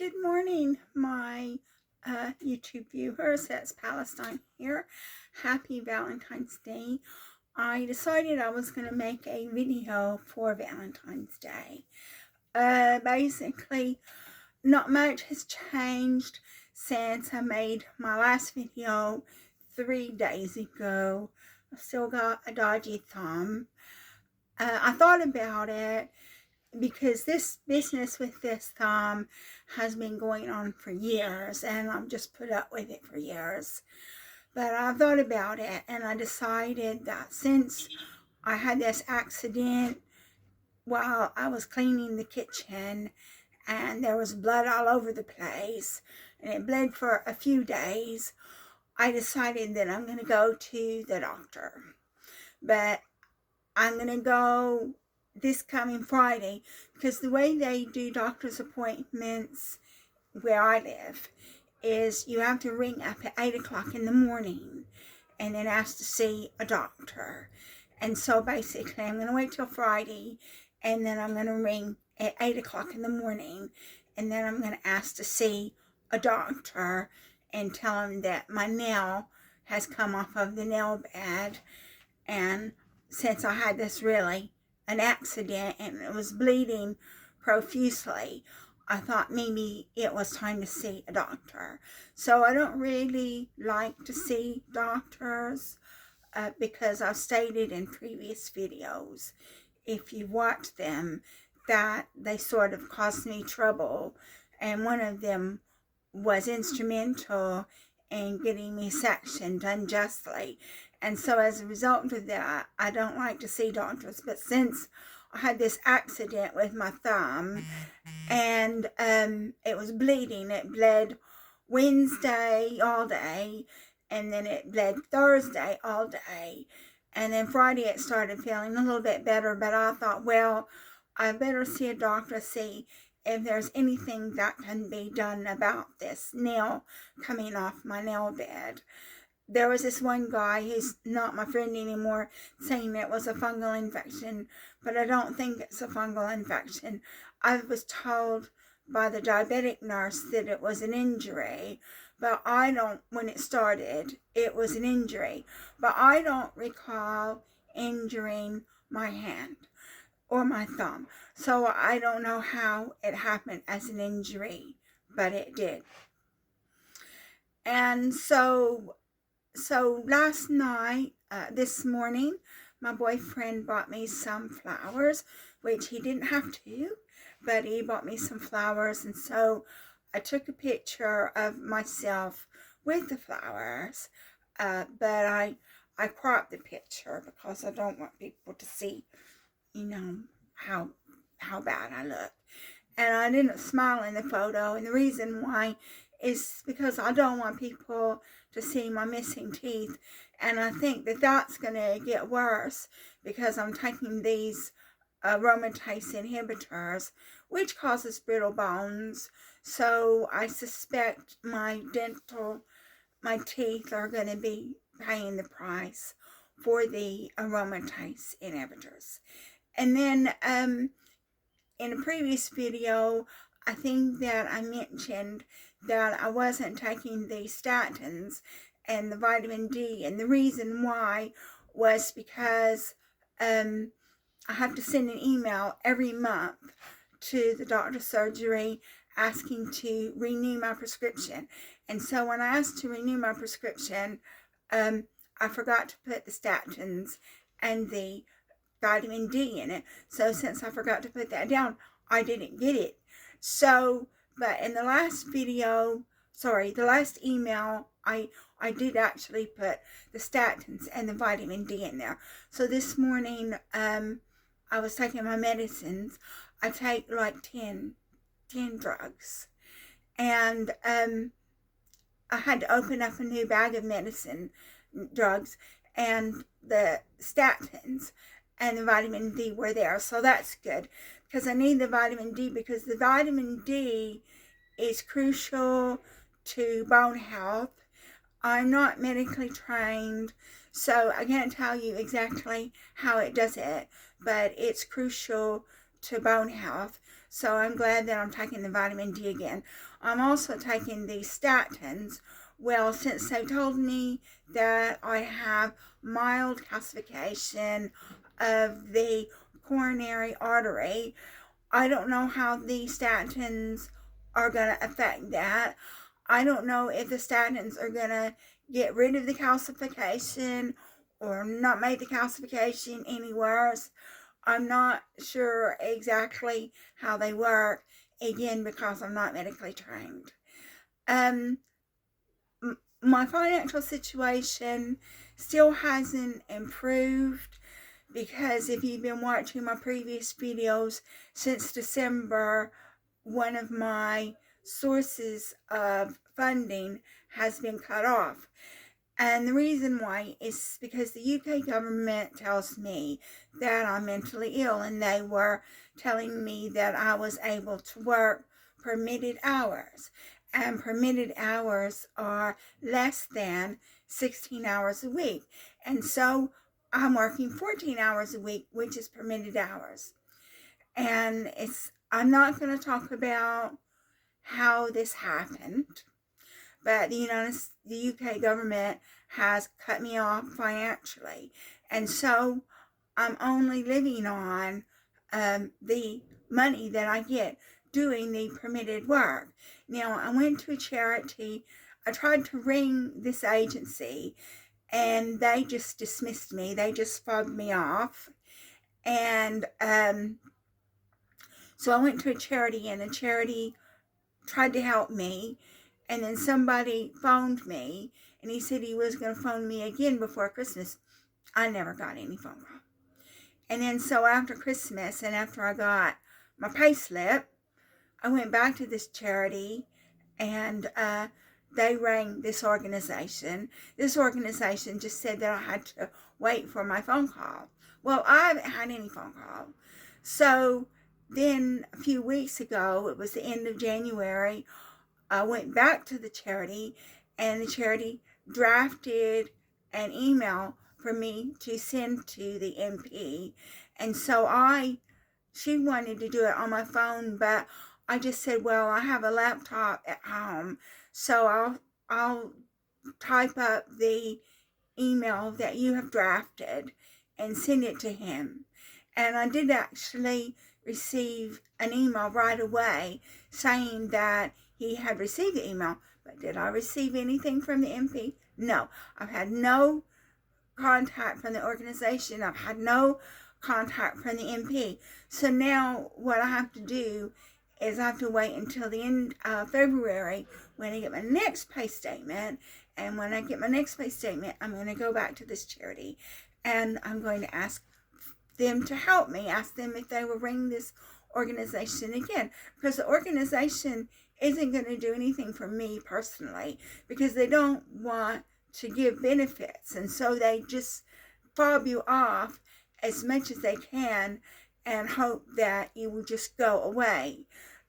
Good morning, my YouTube viewers. It's Palestine here. Happy Valentine's Day. I decided I was going to make a video for Valentine's Day. Basically, not much has changed since I made my last video 3 days ago. I've still got a dodgy thumb. I thought about it because this business with this thumb has been going on for years, and I've just put up with it for years. But I thought about it, and I decided that since I had this accident while I was cleaning the kitchen, and there was blood all over the place, and it bled for a few days, I decided that I'm going to go to the doctor. But I'm going to go this coming Friday, because the way they do doctor's appointments where I live is you have to ring up at 8 o'clock in the morning and then ask to see a doctor. And so basically I'm going to wait till Friday, and then I'm going to ring at 8 o'clock in the morning, and then I'm going to ask to see a doctor and tell him that my nail has come off of the nail bed. And since I had this an accident and it was bleeding profusely, I thought maybe it was time to see a doctor. So I don't really like to see doctors because I've stated in previous videos, if you watch them, that they sort of caused me trouble, and one of them was instrumental in getting me sectioned unjustly. And so as a result of that, I don't like to see doctors. But since I had this accident with my thumb, and it was bleeding, it bled Wednesday all day, and then it bled Thursday all day, and then Friday it started feeling a little bit better. But I thought, well, I better see a doctor, see if there's anything that can be done about this nail coming off my nail bed. There was this one guy who's not my friend anymore saying it was a fungal infection, but I don't think it's a fungal infection. I was told by the diabetic nurse that it was an injury, but when it started, it was an injury. But I don't recall injuring my hand or my thumb. So I don't know how it happened as an injury, but it did. And so last night, this morning, my boyfriend bought me some flowers, which he didn't have to, but he bought me some flowers. And so I took a picture of myself with the flowers, but I cropped the picture because I don't want people to see, how bad I look. And I didn't smile in the photo, and the reason why is because I don't want people to see my missing teeth. And I think that that's going to get worse because I'm taking these aromatase inhibitors, which causes brittle bones. So I suspect my teeth are going to be paying the price for the aromatase inhibitors. And then in a previous video, I think that I mentioned that I wasn't taking the statins and the vitamin D, and the reason why was because I have to send an email every month to the doctor's surgery asking to renew my prescription. And so when I asked to renew my prescription, I forgot to put the statins and the vitamin D in it. So since I forgot to put that down, I didn't get it. So, but in the last email, I did actually put the statins and the vitamin D in there. So this morning, I was taking my medicines. I take like 10 drugs. And I had to open up a new bag of drugs, and the statins and the vitamin D were there. So that's good, because I need the vitamin D, because the vitamin D is crucial to bone health. I'm not medically trained, so I can't tell you exactly how it does it, but it's crucial to bone health. So I'm glad that I'm taking the vitamin D again. I'm also taking the statins. Well, since they told me that I have mild calcification of the coronary artery, I don't know how the statins are going to affect that. I don't know if the statins are going to get rid of the calcification or not make the calcification any worse. I'm not sure exactly how they work, again, because I'm not medically trained. My financial situation still hasn't improved, because if you've been watching my previous videos since December, one of my sources of funding has been cut off. And the reason why is because the UK government tells me that I'm mentally ill, and they were telling me that I was able to work permitted hours. And permitted hours are less than 16 hours a week. And so I'm working 14 hours a week, which is permitted hours. And I'm not going to talk about how this happened, but the UK government has cut me off financially. And so I'm only living on the money that I get doing the permitted work. Now, I went to a charity. I tried to ring this agency, and they just dismissed me. They just fobbed me off. And so I went to a charity, and the charity tried to help me. And then somebody phoned me, and he said he was going to phone me again before Christmas. I never got any phone call. And then so after Christmas, and after I got my pay slip, I went back to this charity, and they rang this organization. This organization just said that I had to wait for my phone call. Well, I haven't had any phone call. So then a few weeks ago, it was the end of January, I went back to the charity, and the charity drafted an email for me to send to the MP. And so she wanted to do it on my phone, but I just said, well, I have a laptop at home, so I'll type up the email that you have drafted and send it to him. And I did actually receive an email right away saying that he had received the email. But did I receive anything from the MP? No. I've had no contact from the organization. I've had no contact from the MP. So now what I have to do is I have to wait until the end of February when I get my next pay statement. And when I get my next pay statement, I'm going to go back to this charity, and I'm going to ask them to help me, ask them if they will ring this organization again, because the organization isn't going to do anything for me personally, because they don't want to give benefits, and so they just fob you off as much as they can and hope that you will just go away.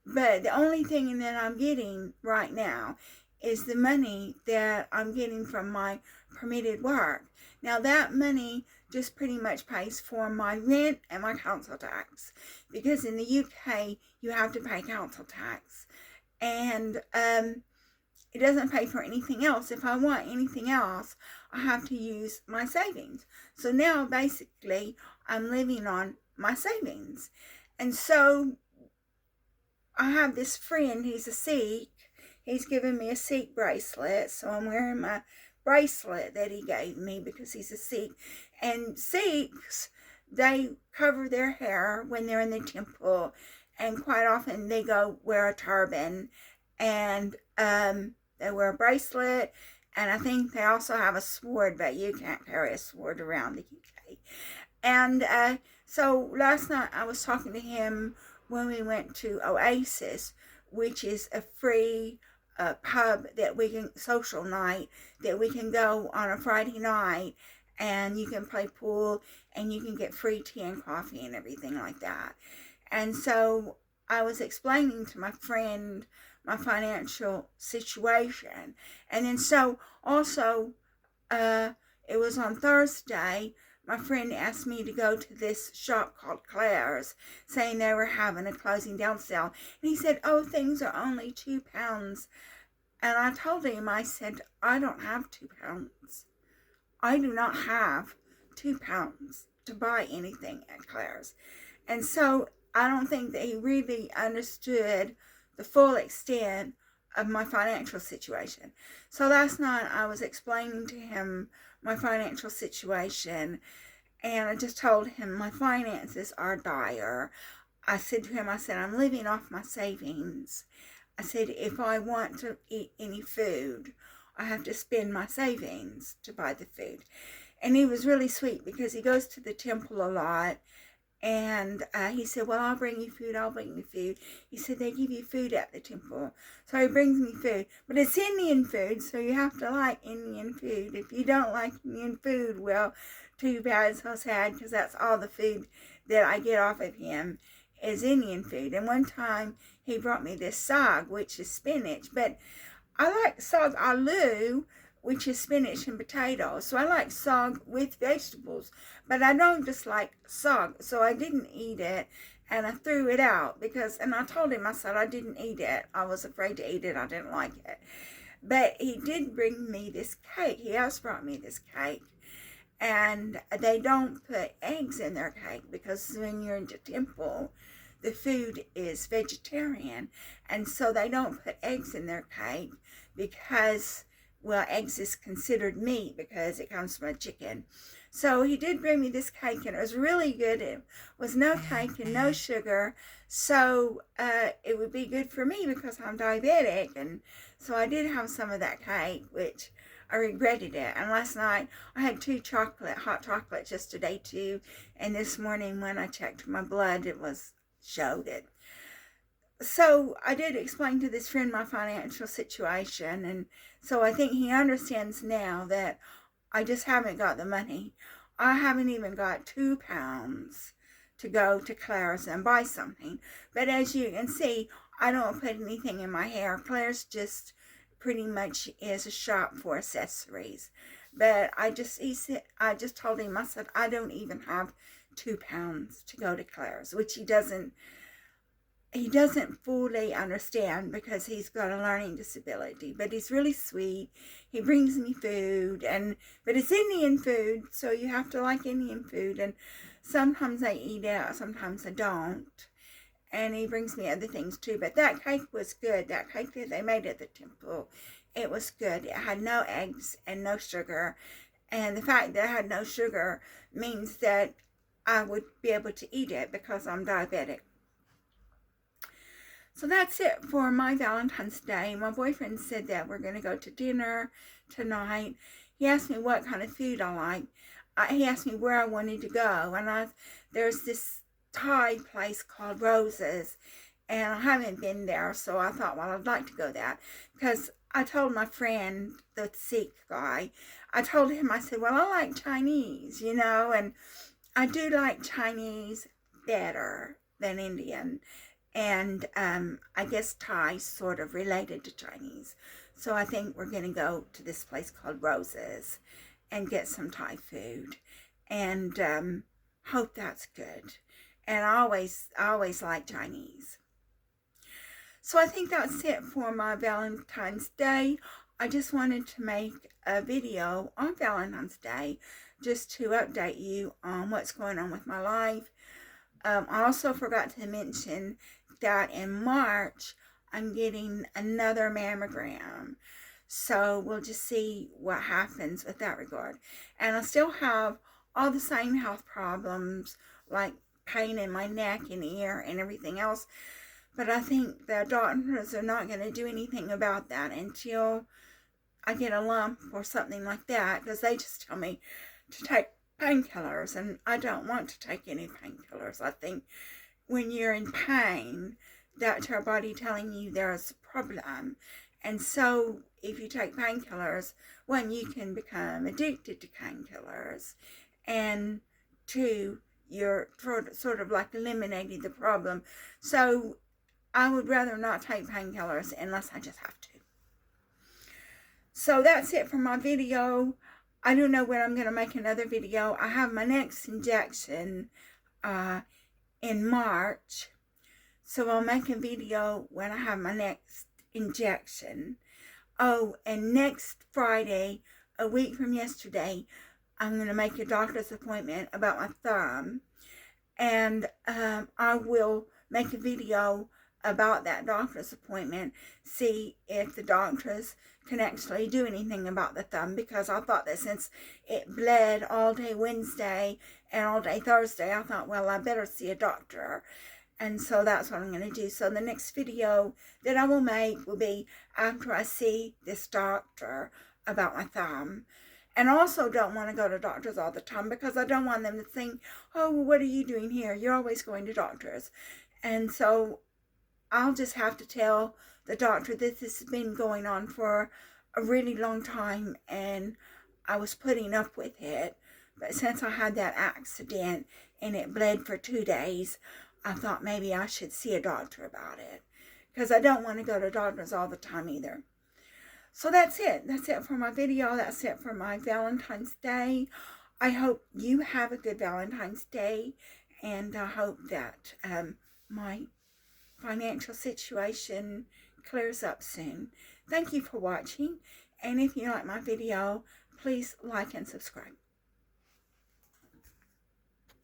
But the only thing that I'm getting right now is the money that I'm getting from my permitted work. Now that money just pretty much pays for my rent and my council tax, because in the UK you have to pay council tax, and it doesn't pay for anything else. If I want anything else, I have to use my savings. So now basically I'm living on my savings. And so I have this friend, he's a Sikh. He's given me a Sikh bracelet, so I'm wearing my bracelet that he gave me because he's a Sikh. And Sikhs, they cover their hair when they're in the temple, and quite often they go wear a turban, and they wear a bracelet, and I think they also have a sword, but you can't carry a sword around the UK. And so last night I was talking to him when we went to Oasis, which is a free pub that we can, social night, that we can go on a Friday night, and you can play pool, and you can get free tea and coffee and everything like that. And so I was explaining to my friend my financial situation. And then so also, it was on Thursday, my friend asked me to go to this shop called Claire's, saying they were having a closing down sale. And he said, oh, things are only £2. And I told him, I said, I don't have £2. I do not have £2 to buy anything at Claire's. And so I don't think that he really understood the full extent of my financial situation. So last night I was explaining to him my financial situation, and I just told him my finances are dire. I said to him, I said, I'm living off my savings. I said, if I want to eat any food, I have to spend my savings to buy the food. And he was really sweet because he goes to the temple a lot. And he said, well, I'll bring you food, I'll bring you food. He said, they give you food at the temple. So he brings me food. But it's Indian food, so you have to like Indian food. If you don't like Indian food, well, too bad, so sad, because that's all the food that I get off of him is Indian food. And one time he brought me this sag, which is spinach. But I like sag aloo, which is spinach and potatoes. So I like sag with vegetables, but I don't just like sag. So I didn't eat it, and I threw it out and I told him, I said, I didn't eat it. I was afraid to eat it. I didn't like it. But he did bring me this cake. He has brought me this cake. And they don't put eggs in their cake because when you're in the temple, the food is vegetarian. And so they don't put eggs in their cake because, well, eggs is considered meat because it comes from a chicken. So he did bring me this cake, and it was really good. It was no cake and no sugar, so it would be good for me because I'm diabetic. And so I did have some of that cake, which I regretted it. And last night I had 2 hot chocolates yesterday too, and this morning when I checked my blood, it showed it. So I did explain to this friend my financial situation, and so I think he understands now that I just haven't got the money. I haven't even got £2 to go to Claire's and buy something. But as you can see, I don't put anything in my hair. Claire's just pretty much is a shop for accessories. But I just told him, I said, I don't even have £2 to go to Claire's, which he doesn't fully understand because he's got a learning disability. But he's really sweet. He brings me food, but it's Indian food, so you have to like Indian food. And sometimes I eat it, sometimes I don't. And he brings me other things too. But that cake was good. That cake that they made at the temple, it was good. It had no eggs and no sugar. And the fact that it had no sugar means that I would be able to eat it because I'm diabetic. So that's it for my Valentine's Day. My boyfriend said that we're going to go to dinner tonight. He asked me what kind of food I like. He asked me where I wanted to go. And there's this Thai place called Roses. And I haven't been there. So I thought, well, I'd like to go there. Because I told my friend, the Sikh guy, I told him, I said, well, I like Chinese, And I do like Chinese better than Indian. And I guess Thai sort of related to Chinese. So I think we're going to go to this place called Roses and get some Thai food. And hope that's good. And I always like Chinese. So I think that's it for my Valentine's Day. I just wanted to make a video on Valentine's Day just to update you on what's going on with my life. I also forgot to mention that in March, I'm getting another mammogram. So we'll just see what happens with that regard. And I still have all the same health problems, like pain in my neck and ear and everything else. But I think the doctors are not going to do anything about that until I get a lump or something like that, because they just tell me to take painkillers, and I don't want to take any painkillers. I think when you're in pain, that's your body telling you there's a problem. And so if you take painkillers, one, you can become addicted to painkillers, and two, you're sort of like eliminating the problem. So I would rather not take painkillers unless I just have to. So that's it for my video. I don't know when I'm going to make another video. I have my next injection in March. So I'll make a video when I have my next injection. Oh, and next Friday, a week from yesterday, I'm going to make a doctor's appointment about my thumb. And I will make a video about that doctor's appointment, see if the doctors can actually do anything about the thumb, because I thought that since it bled all day Wednesday and all day Thursday, I thought, well, I better see a doctor. And so that's what I'm going to do. So the next video that I will make will be after I see this doctor about my thumb. And I also don't want to go to doctors all the time, because I don't want them to think, oh, well, what are you doing here? You're always going to doctors. And so I'll just have to tell the doctor that this has been going on for a really long time and I was putting up with it. But since I had that accident and it bled for 2 days, I thought maybe I should see a doctor about it, because I don't want to go to doctors all the time either. So that's it. That's it for my video. That's it for my Valentine's Day. I hope you have a good Valentine's Day, and I hope that my financial situation clears up soon. Thank you for watching, and if you like my video, please like and subscribe.